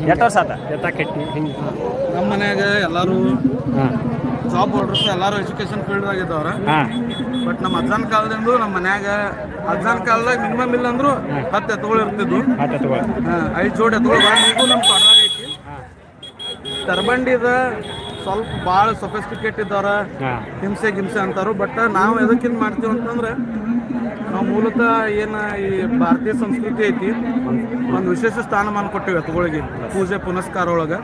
ಎಷ್ಟು ವರ್ಷ ಆತ ಎತ್ತ ಕೆಟ್ಟಿ ಹಿಂಗೆ ನಮ್ಮ ಮನ್ಯಾಗ ಎಲ್ಲರೂ ಜಾಬ್ ಹೋಲ್ಡರ್ಸ್ ಎಲ್ಲರೂ ಎಜುಕೇಶನ್ ಫೀಲ್ಡ್ ಆಗಿದ್ದವ್ರ ಬಟ್ ನಮ್ಮ ಅಜ್ಜನ ಕಾಲದಿಂದ ನಮ್ಮ ಮನ್ಯಾಗ ಅಜ್ಜನ ಕಾಲದಾಗ ಮಿನಿಮಮ್ ಇಲ್ಲ ಅಂದ್ರು 10 ಎತ್ತುಗಳು ಇರ್ತಿದ್ವು 5 ಜೋಡಿ ಎತ್ತುಗಳು ಈಗೂ ನಮ್ಮ ತೋಟದಾಗ ಐತಿ ತರಬಂಡಿದ ಸ್ವಲ್ಪ ಭಾಳ ಸೊಫಿಸ್ಟಿಕೇಟ್ ಇದ್ದವ್ರ ಹಿಂಸೆ ಅಂತಾರು ಬಟ್ ನಾವು ಎದಕ್ಕಿಂತ ಮಾಡ್ತೀವಿ ಅಂತಂದ್ರೆ ನಾವು ಮೂಲತಃ ಏನು ಈ ಭಾರತೀಯ ಸಂಸ್ಕೃತಿ ಐತಿ ಒಂದು ವಿಶೇಷ ಸ್ಥಾನಮಾನ ಕೊಟ್ಟಿವಿ ಎತ್ತುಗಳಿಗೆ ಪೂಜೆ ಪುನಸ್ಕಾರ ಒಳಗೆ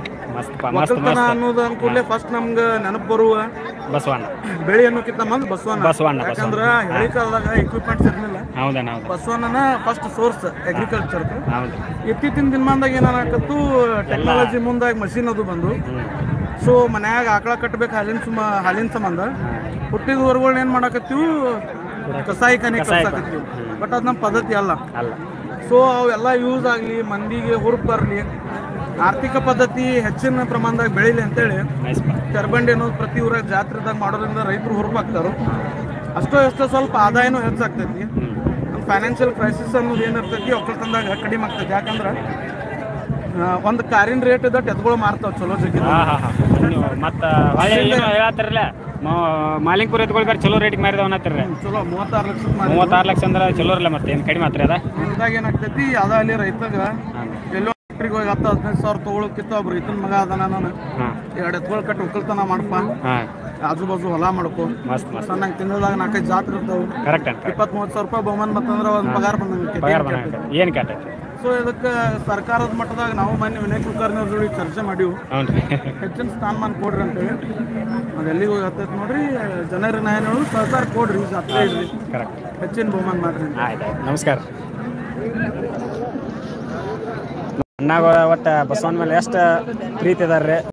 ಒಕ್ಕಲ್ತನ ಅನ್ನೋದು ಅನ್ಕೂಡ್ಲೆ ಫಸ್ಟ್ ನಮ್ಗೆ ನೆನಪು ಬರುವ ಬಸವಣ್ಣ ಬೆಳಿ ಅನ್ನೋಕ್ಕಿಂತ ಮುಂದೆ ಬಸವಣ್ಣ ಯಾಕಂದ್ರೆ ಹಳಿ ಕಾಲದಾಗ ಎಕ್ವಿಪ್ಮೆಂಟ್ಸ್ ಇರಲಿಲ್ಲ ಬಸವಣ್ಣನ ಫಸ್ಟ್ ಸೋರ್ಸ್ ಅಗ್ರಿಕಲ್ಚರ್ ಇತ್ತೀಚಿನ ದಿನಮಾನದಾಗ ಏನಾಗತ್ತು ಟೆಕ್ನಾಲಜಿ ಮುಂದಾಗಿ ಮಷೀನ್ ಅದು ಬಂದು ಸೊ ಮನ್ಯಾಗ ಆಕಳ ಕಟ್ಟಬೇಕು ಹಾಲಿನ ಸಂಬಂಧ ಹುಟ್ಟಿದ ಹೊರಗಳನ್ನ ಏನು ಮಾಡಾಕತ್ತೀವಿ ಕಸಾಯಿಖಾನೆ ಕಳ್ಸಾಕತ್ತೀವಿ ಬಟ್ ಅದು ನಮ್ಮ ಪದ್ಧತಿ ಅಲ್ಲ ಸೊ ಅವೆಲ್ಲ ಯೂಸ್ ಆಗಲಿ ಮಂದಿಗೆ ಹುರುಪು ಬರಲಿ ಆರ್ಥಿಕ ಪದ್ಧತಿ ಹೆಚ್ಚಿನ ಪ್ರಮಾಣದಾಗ ಬೆಳೀಲಿ ಅಂತೇಳಿ ತರಬಂಡಿ ಅನ್ನೋದು ಪ್ರತಿ ಊರಾಗ ಜಾತ್ರೆದಾಗ ಮಾಡೋದ್ರಿಂದ ರೈತರು ಹುರುಪಾಗ್ತಾರೋ ಎಷ್ಟೋ ಸ್ವಲ್ಪ ಆದಾಯನೂ ಹೆಚ್ಚಾಗ್ತೈತಿ ಫೈನಾನ್ಷಿಯಲ್ ಕ್ರೈಸಿಸ್ ಅನ್ನೋದು ಏನಿರ್ತೈತಿ ಒಕ್ಕಲ್ತನದಾಗ ಕಡಿಮೆ ಆಗ್ತೈತಿ ಯಾಕಂದ್ರೆ ಒಂದು ಕಾರಿನ ರೇಟ್ ಇದ್ದ ಎತ್ಗಳು ಮಾರ್ತಾವ ಚಲೋ ಜಗ್ಗಿ ಮತ್ತು ಹೇಳ್ತಾರಲ್ಲ ಮಾಲಿಂಗ್ಪುರ ಎತ್ಕೊಳ್ತಾರೆ ಚಲೋ ರೇಟಿಗೆ ಮಾರಿದವ ಅನ್ನತ್ತಿರ ಚಲೋ 36 ಲಕ್ಷ ಅಂದ್ರೆ ಚಲೋ ಇರಲ್ಲ ಮತ್ತೆ ಏನು ಕಡಿಮೆ ಮಾತ್ರ ಅದ ಇದಾಗ ಏನಾಗ್ತೈತಿ ಅದ ಅಲ್ಲಿ ರೈತಾಗ ಎಲ್ಲೋ ಫ್ಯಾಕ್ಟ್ರಿಗೆ ಹೋಗಿ 10-15 ಸಾವಿರ ತೊಗೊಳಕ್ಕಿತ್ತ ಒಬ್ರು ರೈತನ ಮಗ ಅದನ ನಾನು 2 ಎತ್ಗಳು ಕಟ್ಟಿ ಒಕ್ಕಲ್ತನ ಮಾಡಪ್ಪ ಆಜು ಬಾಜು ಹೊಲ ಮಾಡ್ಕೊ ಸಣ್ಣಂಗೆ ತಿಂಗಳದಾಗ 4-5 ಜಾತ್ರೆ ಇರ್ತಾವೆ 20-30 ಸಾವಿರ ರೂಪಾಯಿ ಬಹುಮಾನ ಮತ್ತಂದ್ರೆ ಒಂದು ಪಗಾರ ಬಂದಂಗೆ ಏನು ಕೇಳ್ತೈತಿ ಸೊ ಇದಕ್ಕೆ ಸರ್ಕಾರದ ಮಟ್ಟದಾಗ ನಾವು ಮೊನ್ನೆ ವಿನಯ್ ಕುಲಕರ್ಣಿ ಜೋಡಿ ಚರ್ಚೆ ಮಾಡೀವಿ ಹೆಚ್ಚಿನ ಸ್ಥಾನಮಾನ ಕೊಡ್ರಿ ಅಂತೇಳಿ ಅದು ಎಲ್ಲಿಗೆ ಹೋಗಿ ಹತ್ತೈತೆ ನೋಡ್ರಿ ಜನರ ನ್ಯಾಯಗಳು ಸಹಕಾರ ಕೊಡ್ರಿ ಜಾತ್ರೆ ಇಡ್ರಿ ಹೆಚ್ಚಿನ ಬಹುಮಾನ ಮಾಡ್ರಿ ನಮಸ್ಕಾರ ಅಣ್ಣಾಗ ಒಟ್ಟು ಬಸವನ ಮೇಲೆ ಎಷ್ಟು ಪ್ರೀತಿ ಇದಾರೆ